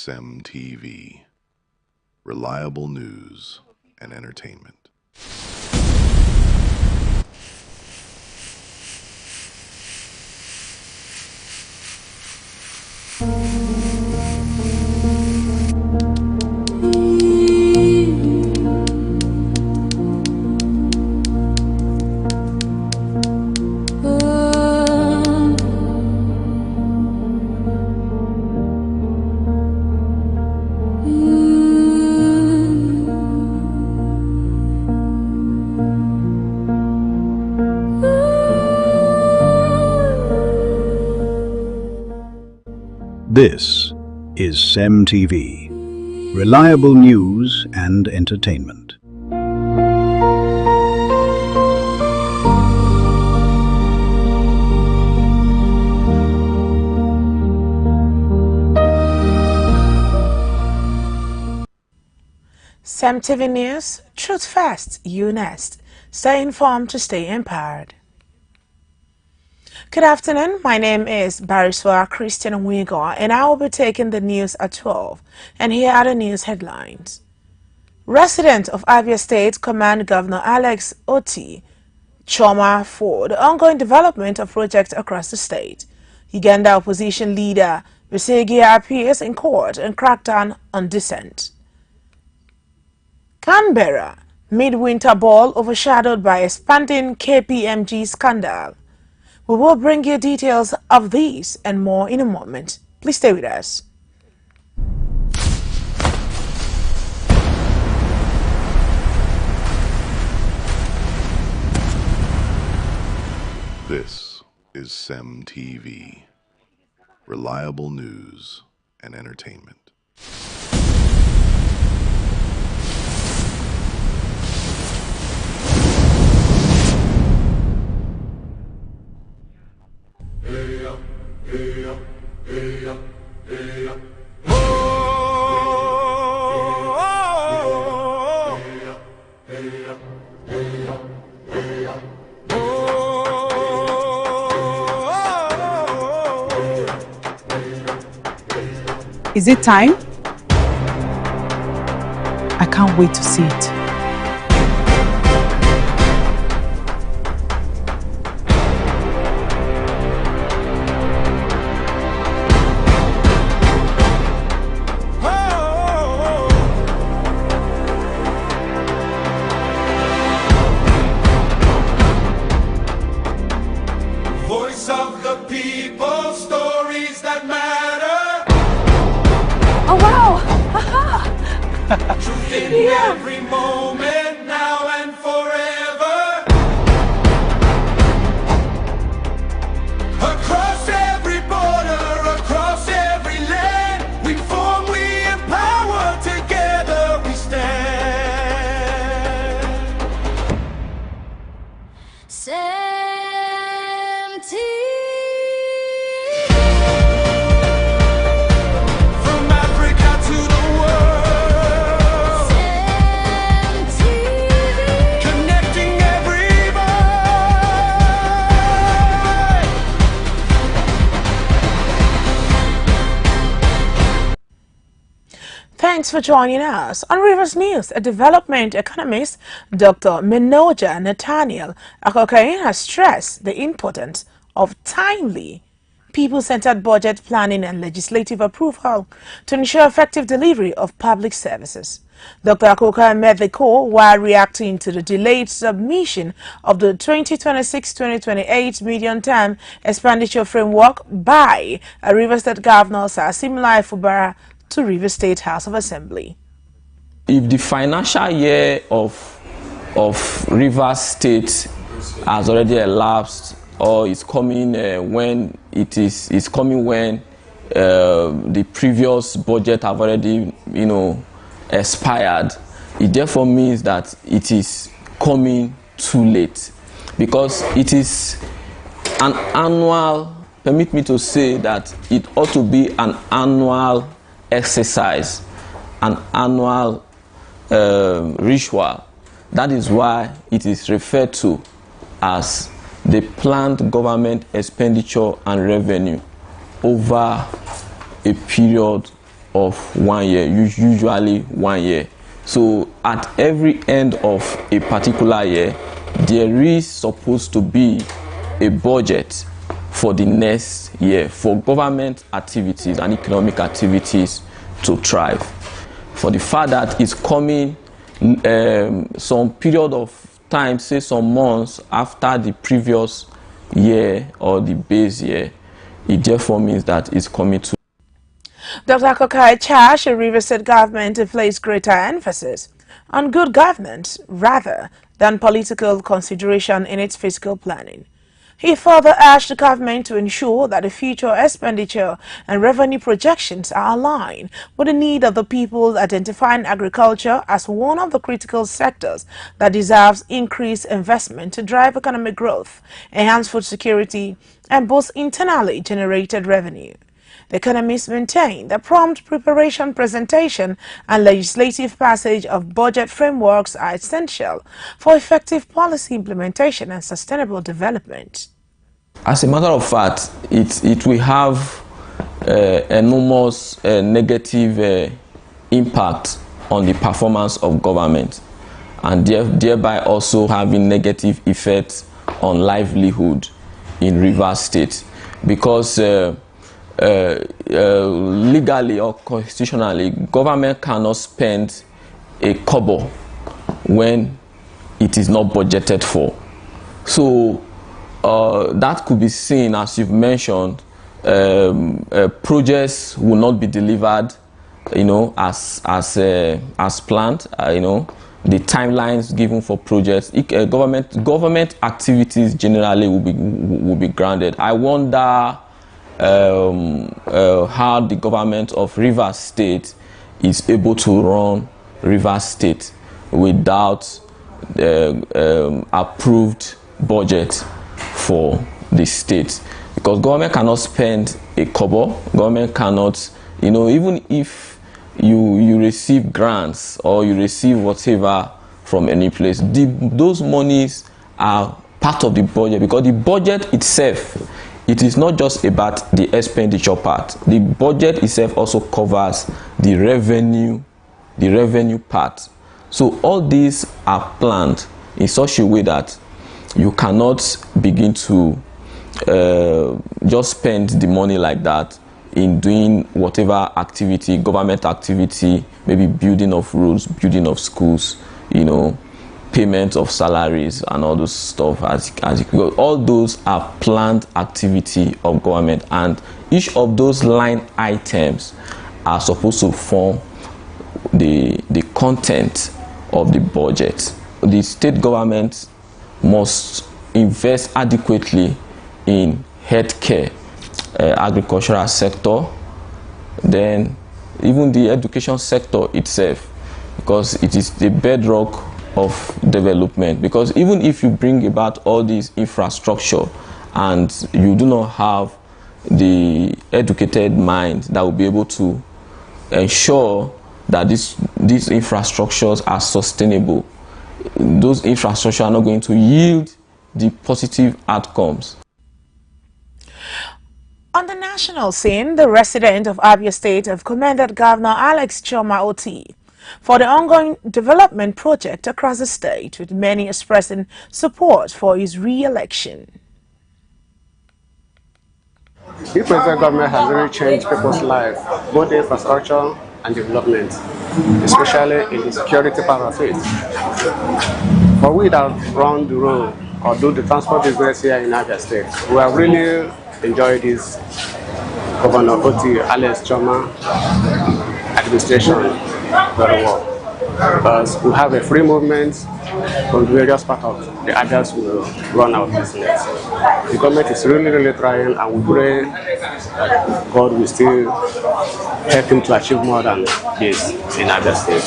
CEMTV. Reliable news and entertainment. This is CEMTV, reliable news and entertainment. CEMTV News, truth fast, you nest. Stay informed to stay empowered. Good afternoon, my name is Barrister Christian Wigo, and I will be taking the news at 12. And here are the news headlines. Resident of Abia State command Governor Alex Oti Choma for the ongoing development of projects across the state. Uganda opposition leader Besigye appears in court and crackdown on dissent. Canberra midwinter ball overshadowed by expanding KPMG scandal. We will bring you details of these and more in a moment. Please stay with us. This is CEMTV. Reliable news and entertainment. Is it time? I can't wait to see it. Voice of the people, stories that matter. Oh wow! Haha! Truth in every moment, now and forever. Across every border, across every land, we form, we empower, together we stand. From Africa to the world, connecting everybody. Thanks for joining us. On Rivers News, a development economist, Dr. Minoja Nathaniel Akokain, has stressed the importance of timely, people-centered budget planning and legislative approval to ensure effective delivery of public services. Dr. Akoka met the call while reacting to the delayed submission of the 2026-2028 medium-term expenditure framework by Rivers State Governor Similai Fubara to Rivers State House of Assembly. If the financial year of Rivers State has already elapsed, or is coming when it's coming when the previous budget have already expired, it therefore means that it is coming too late, because it is an annual. Permit me to say that it ought to be an annual exercise, an annual ritual. That is why it is referred to as the planned government expenditure and revenue over a period of 1 year, usually 1 year. So at every end of a particular year, there is supposed to be a budget for the next year for government activities and economic activities to thrive. For the fact that it's coming some period of time, say some months after the previous year or the base year, it therefore means that it's coming to. Dr. Kokai charged the Rivers State government to place greater emphasis on good governance rather than political consideration in its fiscal planning. He further urged the government to ensure that the future expenditure and revenue projections are aligned with the need of the people, identifying agriculture as one of the critical sectors that deserves increased investment to drive economic growth, enhance food security, and boost internally generated revenue. The economists maintain that prompt preparation, presentation, and legislative passage of budget frameworks are essential for effective policy implementation and sustainable development. As a matter of fact, it will have enormous negative impact on the performance of government, and thereby also having negative effects on livelihood in Rivers State, because legally or constitutionally, government cannot spend a kobo when it is not budgeted for. So that could be seen, as you've mentioned, projects will not be delivered, as planned. The timelines given for projects, government activities generally will be grounded. I wonder how the government of Rivers State is able to run Rivers State without approved budget for the state, because government cannot spend a kobo. Government cannot, even if you receive grants or you receive whatever from any place, those monies are part of the budget, because the budget itself, it is not just about the expenditure part. The budget itself also covers the revenue part. So all these are planned in such a way that you cannot begin to just spend the money like that in doing whatever activity, government activity, maybe building of roads, building of schools, payment of salaries and all those stuff. As all those are planned activity of government, and each of those line items are supposed to form the content of the budget. The state government must invest adequately in healthcare, agricultural sector, then even the education sector itself, because it is the bedrock of development. Because even if you bring about all these infrastructure and you do not have the educated mind that will be able to ensure that these infrastructures are sustainable, those infrastructure are not going to yield the positive outcomes. On the national scene, the residents of Abia State have commended Governor Alex Chioma Oti for the ongoing development project across the state, with many expressing support for his re-election. The present government has really changed people's lives, both infrastructure and development, especially in the security part of it. For we that run the road or do the transport business here in Abia State, we have really enjoyed this Governor Oti Alex Chioma administration very well, because we have a free movement from various parts of the Abias will run our business. The government is really trying, and we pray that God will still help him to achieve more than this in Abia State.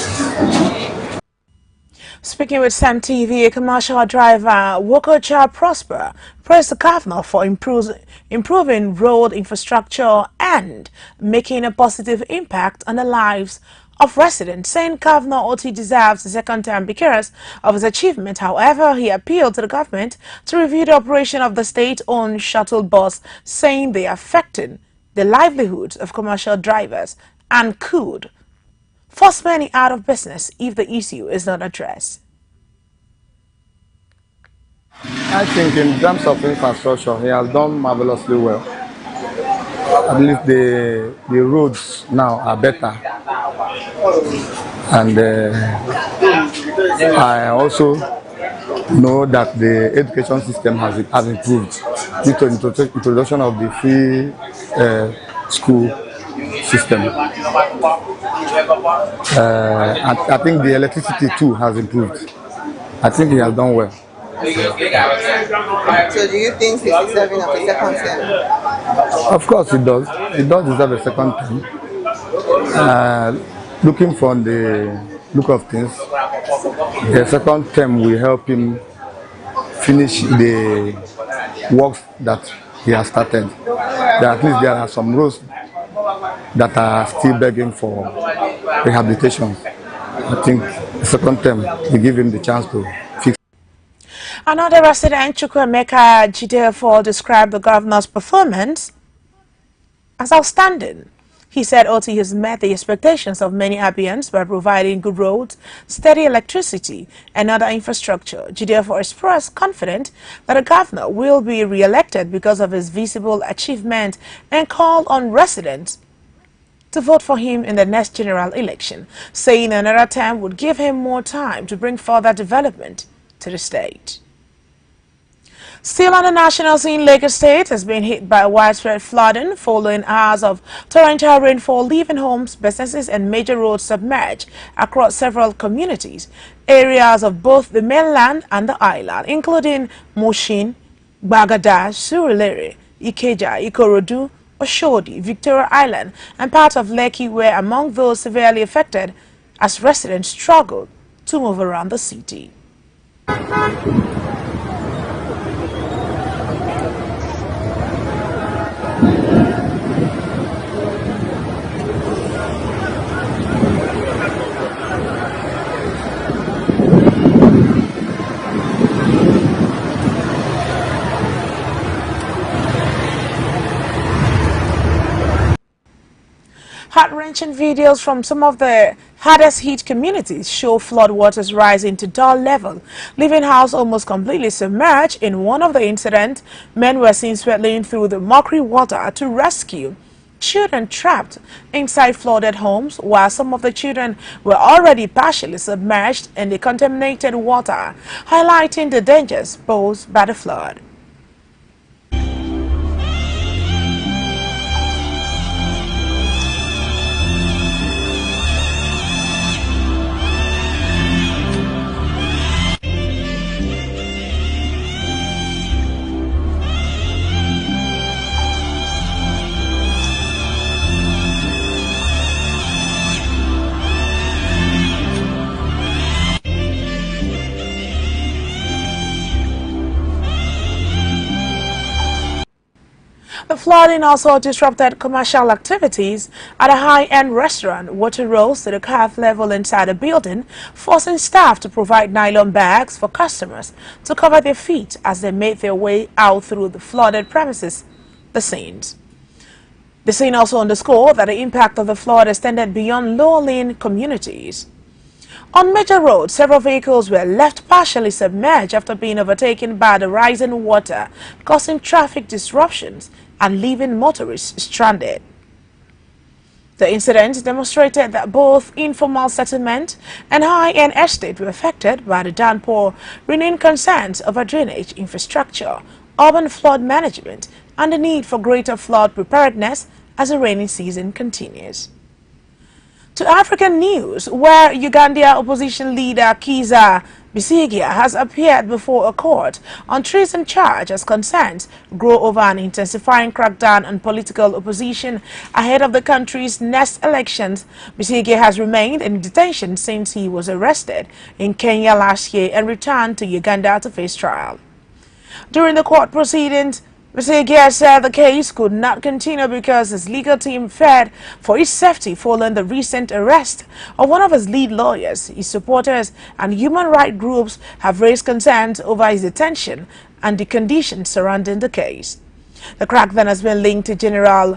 Speaking with CEMTV, a commercial driver, Wokocha Prosper, praised the governor for improving road infrastructure and making a positive impact on the lives of residents, saying Governor Oti deserves a second term because of his achievement. However, he appealed to the government to review the operation of the state-owned shuttle bus, saying they are affecting the livelihoods of commercial drivers and could force many out of business if the issue is not addressed. I think in terms of infrastructure, he has done marvelously well. At least the roads now are better. And I also know that the education system has improved due to the introduction of the free school system. I think the electricity too has improved. I think he has done well. So do you think he's deserving of a second term? Of course he does. He does deserve a second term. Looking from the look of things, the second term will help him finish the works that he has started. At least there are some roads that are still begging for rehabilitation. I think the second term will give him the chance to fix. Another resident, Chukwemeka Jidefor, described the governor's performance as outstanding. He said OT has met the expectations of many Abians by providing good roads, steady electricity, and other infrastructure. Jidefor expressed confident that the governor will be re-elected because of his visible achievement and called on residents to vote for him in the next general election, saying another term would give him more time to bring further development to the state. Still on the national scene, Lagos State has been hit by widespread flooding following hours of torrential rainfall, leaving homes, businesses and major roads submerged across several communities, areas of both the mainland and the island, including Mushin, Gbagada, Surulere, Ikeja, Ikorodu, Oshodi, Victoria Island and part of Lekki were among those severely affected as residents struggled to move around the city. Heart-wrenching videos from some of the hardest hit communities show floodwaters rising to door level, leaving houses almost completely submerged. In one of the incidents, men were seen sweating through the murky water to rescue children trapped inside flooded homes, while some of the children were already partially submerged in the contaminated water, highlighting the dangers posed by the flood. The flooding also disrupted commercial activities at a high-end restaurant. Water rose to the calf level inside the building, forcing staff to provide nylon bags for customers to cover their feet as they made their way out through the flooded premises. The scene also underscored that the impact of the flood extended beyond low-lying communities. On major roads, several vehicles were left partially submerged after being overtaken by the rising water, causing traffic disruptions and leaving motorists stranded. The incident demonstrated that both informal settlement and high-end estate were affected by the downpour, renewing concerns over drainage infrastructure, urban flood management, and the need for greater flood preparedness as the rainy season continues. To African news, where Ugandan opposition leader Kizza Besigye has appeared before a court on treason charge as concerns grow over an intensifying crackdown on political opposition ahead of the country's next elections. Besigye has remained in detention since he was arrested in Kenya last year and returned to Uganda to face trial. During the court proceedings, Besigye said the case could not continue because his legal team feared for his safety following the recent arrest of one of his lead lawyers. His supporters and human rights groups have raised concerns over his detention and the conditions surrounding the case. The crackdown has been linked to General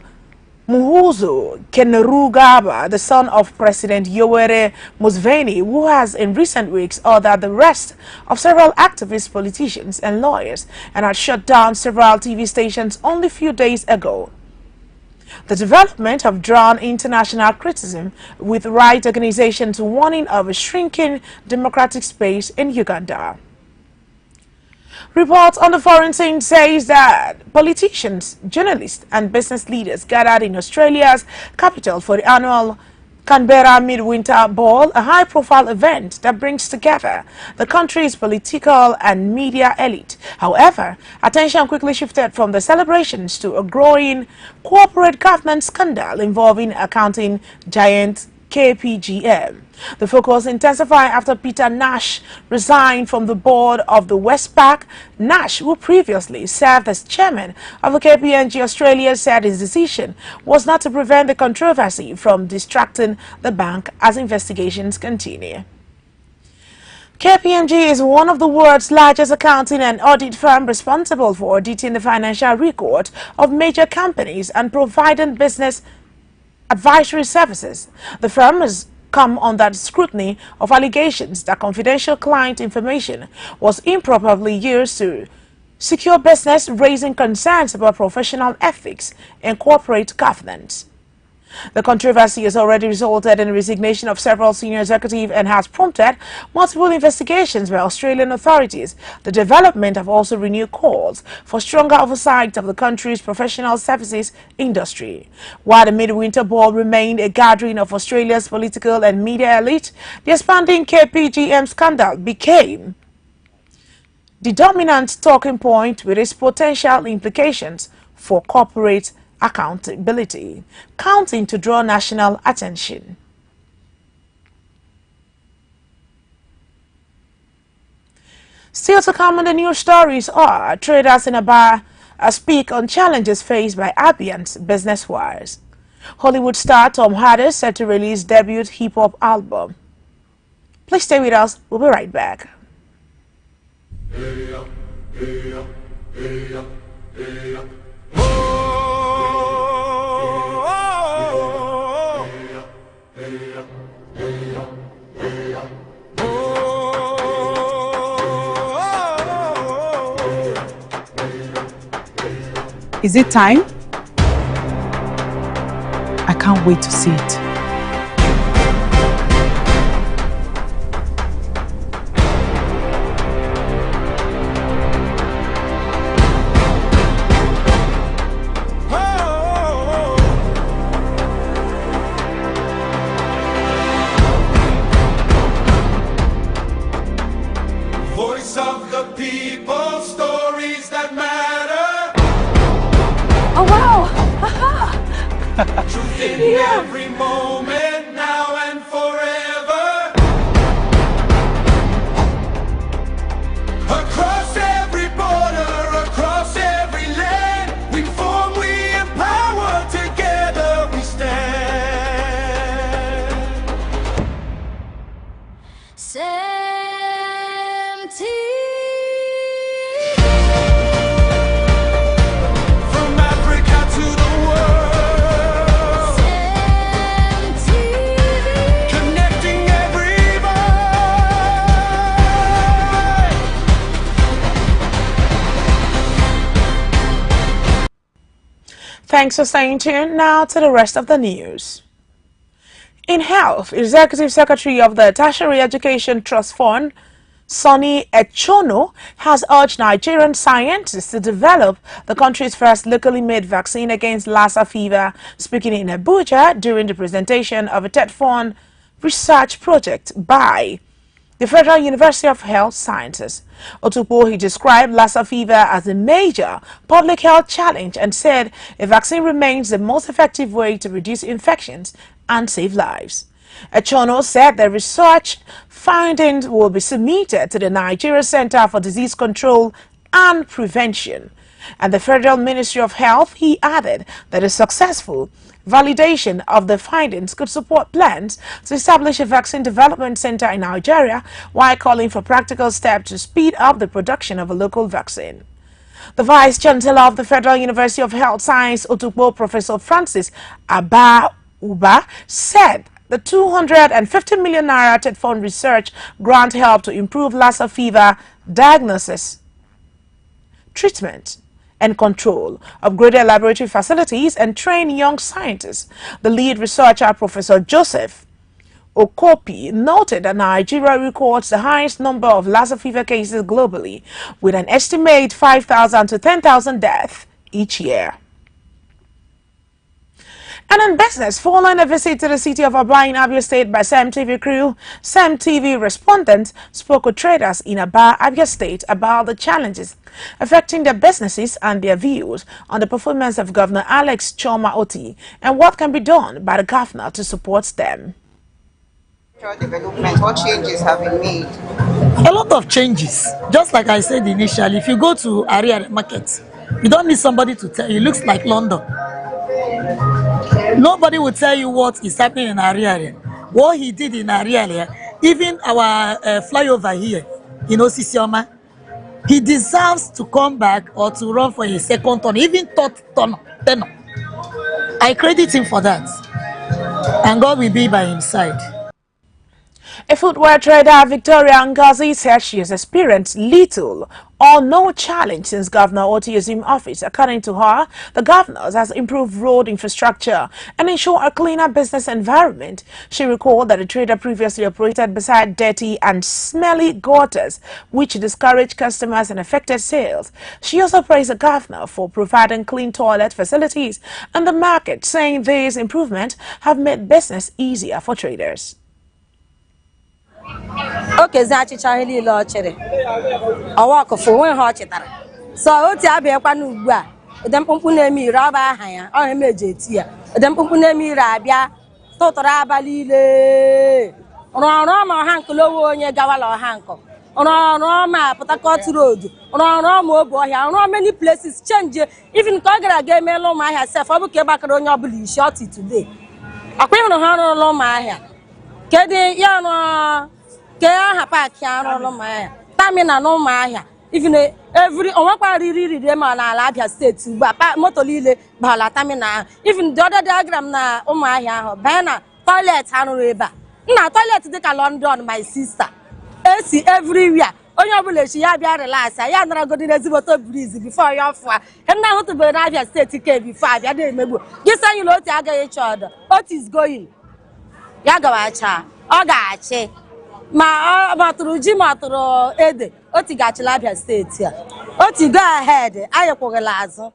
Muhuzu Kainerugaba, the son of President Yoweri Museveni, who has in recent weeks ordered the arrest of several activists, politicians and lawyers and had shut down several TV stations only a few days ago. The development have drawn international criticism, with right organizations warning of a shrinking democratic space in Uganda. Reports on the foreign scene says that politicians, journalists and business leaders gathered in Australia's capital for the annual Canberra Midwinter Ball, a high-profile event that brings together the country's political and media elite. However, attention quickly shifted from the celebrations to a growing corporate governance scandal involving accounting giant KPGM. The focus intensified after Peter Nash resigned from the board of the Westpac. Nash, who previously served as chairman of the KPMG Australia, said his decision was not to prevent the controversy from distracting the bank as investigations continue. KPMG is one of the world's largest accounting and audit firm, responsible for auditing the financial record of major companies and providing business advisory services. The firm has come under scrutiny of allegations that confidential client information was improperly used to secure business, raising concerns about professional ethics and corporate governance. The controversy has already resulted in the resignation of several senior executives and has prompted multiple investigations by Australian authorities. The development have also renewed calls for stronger oversight of the country's professional services industry. While the Midwinter Ball remained a gathering of Australia's political and media elite, the expanding KPGM scandal became the dominant talking point, with its potential implications for corporate accountability, counting to draw national attention. Still to come on the news stories are traders in Aba speak on challenges faced by Abian's business wires. Hollywood star Tom Hardy set to release debut hip-hop album. Please stay with us, we'll be right back. Is it time? I can't wait to see it. Voice of the people, stories that matter. Oh wow! Aha! Truth in every moment, now and forever. Across every border, across every land, we form, we empower, together we stand. From Africa to the world, connecting every voice. Thanks for staying tuned. Now to the rest of the news. In health, Executive Secretary of the Tertiary Education Trust Fund, Sonny Echono, has urged Nigerian scientists to develop the country's first locally made vaccine against Lassa fever, speaking in Abuja during the presentation of a TED Fund research project by the Federal University of Health Sciences. Otukpo, he described Lassa fever as a major public health challenge and said a vaccine remains the most effective way to reduce infections and save lives. Echono said the research findings will be submitted to the Nigeria Center for Disease Control and Prevention and the Federal Ministry of Health. He added that a successful validation of the findings could support plans to establish a vaccine development center in Nigeria, while calling for practical steps to speed up the production of a local vaccine. The Vice Chancellor of the Federal University of Health Science, Otukpo, Professor Francis Aba Uba, said the 250 million naira TED Fund research grant helped to improve Lassa fever diagnosis, treatment, and control, upgraded laboratory facilities, and train young scientists. The lead researcher, Professor Joseph Okopi, noted that Nigeria records the highest number of Lassa fever cases globally, with an estimated 5,000 to 10,000 deaths each year. And in business, following a visit to the city of Aba in Abia State by CEMTV crew, CEMTV respondents spoke with traders in Aba, Abia State about the challenges affecting their businesses and their views on the performance of Governor Alex Choma Oti and what can be done by the governor to support them. Development, what changes have been made? A lot of changes. Just like I said initially, if you go to Ariare Market, you don't need somebody to tell you. It looks like London. Nobody will tell you what is happening in Ariare. What he did in Ariare, even our flyover here, Sisioma, he deserves to come back or to run for a second turn, even third turn. I credit him for that. And God will be by his side. A footwear trader, Victoria Ngozi, said she has experienced little or no challenge since Governor Oti assumed office. According to her, the governor has improved road infrastructure and ensured a cleaner business environment. She recalled that the trader previously operated beside dirty and smelly gutters, which discouraged customers and affected sales. She also praised the governor for providing clean toilet facilities and the market, saying these improvements have made business easier for traders. Okay, zachicha ihe niile ọ chịrị ọwakọfụ onwe ha ọ chịtara so otu abịakwa n'ugbu a ede mkpụmkpụ na-eme ire ọba aha ya ọ emeje eti ya ede mkpụmkpụ na-eme ire abịa tụtụrụ abalị ile rụọrọ ma ọha nkụlowe onye gawala ọha nkọ rụọrọ ma Port Harcourt Road rụọrọ ma obu ọhịa rụọ many places change even ka ọ gara aga emeela ụmụahịa sef ọ bụ ka ịgbakọrọ onye ọbụla isi ọtị today akwa ịhụrụ ha rụrụla ụmụahịa kedu ya nọ ke aha paaki arụrụ ụmụahịa tamina na ụmụahịa even every onwekwa riri ma n'ala Abia steeti ugbu a moto niile baala tamina even the other diagram na ụmụahịa ahụ baa na toilet arụrụ ebe a nna toilet dịka London my sister AC everywhere onye ọbụla echi ya bịa relax ya naragodi n'ezigboto breeze before ya ọfụa nna ahụtụbeghị na Abia steeti ke before abịa na-emegbu gị sanyị na otu agaghị ịchọ ọdọ otu is going ya gawacha ọ ga-achị ma matụrụ ji matụrụ ede otu ga-achịla Abia steeti a otu go ahead ayịkwụghịla azụ.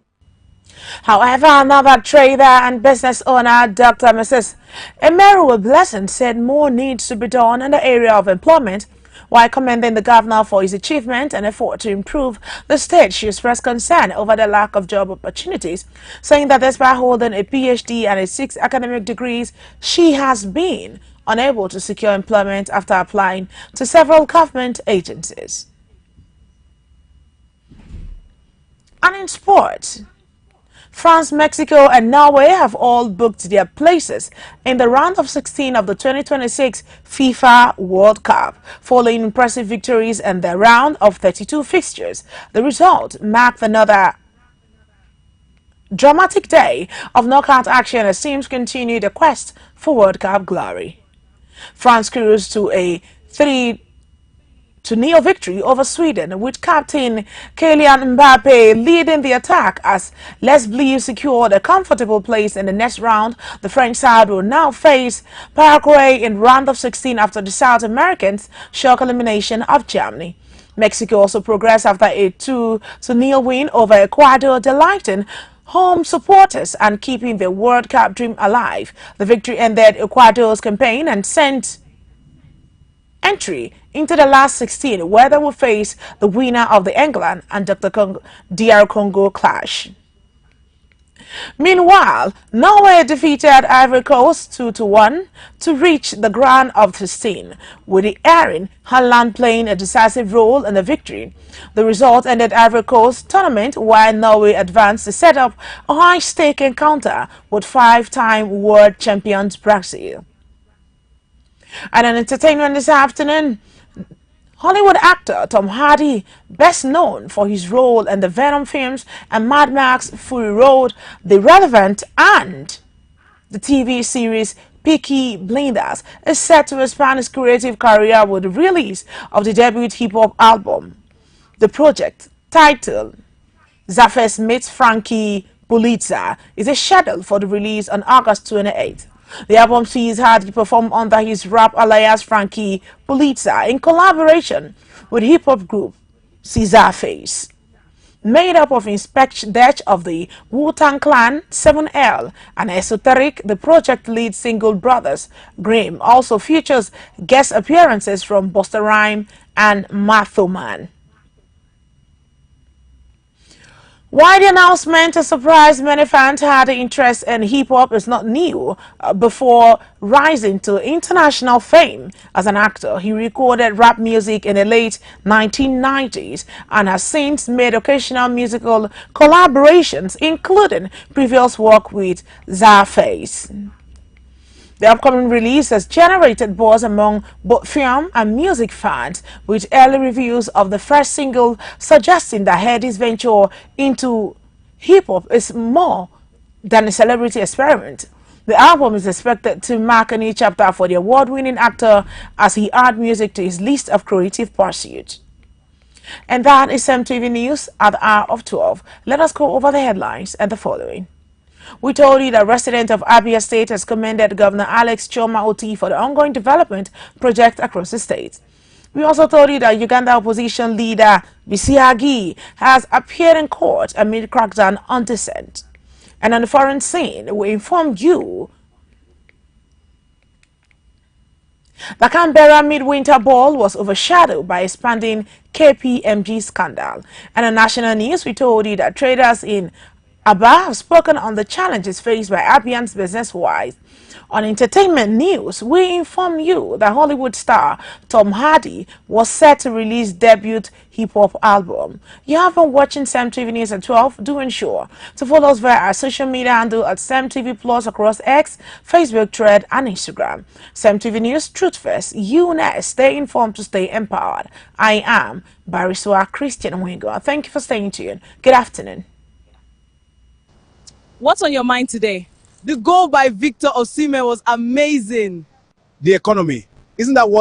However, another trader and business owner, Dr. Mrs. Emeru Blessing, said more needs to be done in the area of employment. While commending the governor for his achievement and effort to improve the state, she expressed concern over the lack of job opportunities, saying that despite holding a PhD and 6 academic degrees, she has been unable to secure employment after applying to several government agencies. And in sports, France, Mexico, and Norway have all booked their places in the round of 16 of the 2026 FIFA World Cup, following impressive victories in their round of 32 fixtures. The result marked another dramatic day of knockout action as teams continue the quest for World Cup glory. France cruised to a 3-0 victory over Sweden, with captain Kylian Mbappe leading the attack as Les Bleus secured a comfortable place in the next round. The French side will now face Paraguay in round of 16 after the South Americans' shock elimination of Germany. Mexico also progressed after a 2-0 win over Ecuador, delighting home supporters and keeping the World Cup dream alive. The victory ended Ecuador's campaign and sent entry into the last 16, where they will face the winner of the England and DR Congo clash. Meanwhile, Norway defeated Ivory Coast 2-1 to reach the round of 16, with the Erling Haaland playing a decisive role in the victory. The result ended Ivory Coast's tournament, while Norway advanced to set up a high-stake encounter with 5-time world champions Brazil. And in entertainment this afternoon, Hollywood actor Tom Hardy, best known for his role in the Venom films and Mad Max Fury Road, The Relevant, and the TV series Peaky Blinders, is set to expand his creative career with the release of the debut hip-hop album. The project, titled Zafes meets Frankie Pulitzer, is scheduled for the release on August 28th. The album sees Hardy perform under his rap alias Frankie Pulitzer in collaboration with hip-hop group Scarface. Made up of Inspect Death of the Wu-Tang Clan, 7L, and Esoteric, the project lead single Brothers Grimm also features guest appearances from Busta Rhymes and Macho Man. While the announcement to surprise many fans had interest in hip-hop is not new, before rising to international fame as an actor, he recorded rap music in the late 1990s and has since made occasional musical collaborations, including previous work with Scarface. The upcoming release has generated buzz among both film and music fans, with early reviews of the first single suggesting that Hardy's venture into hip-hop is more than a celebrity experiment. The album is expected to mark a new chapter for the award-winning actor as he adds music to his list of creative pursuits. And that is CEMTV News at the hour of 12. Let us go over the headlines and the following. We told you that resident of Abia State has commended Governor Alex Choma Oti for the ongoing development project across the state. We also told you that Uganda opposition leader Bisiagi has appeared in court amid crackdown on dissent. And on the foreign scene, we informed you the Canberra Midwinter Ball was overshadowed by expanding KPMG scandal. And on national news, we told you that traders in Aba have spoken on the challenges faced by Abians business-wise. On entertainment news, we inform you that Hollywood star Tom Hardy was set to release debut hip-hop album. You have been watching CEMTV News at 12. Do ensure to follow us via our social media handle at CEMTVPLUS across X, Facebook, Thread, and Instagram. CEMTV News, Truth First, you next. Stay informed to stay empowered. I am Bariswa Christian Wingo. Thank you for staying tuned. Good afternoon. What's on your mind today? The goal by Victor Osimhen was amazing. The economy, isn't that what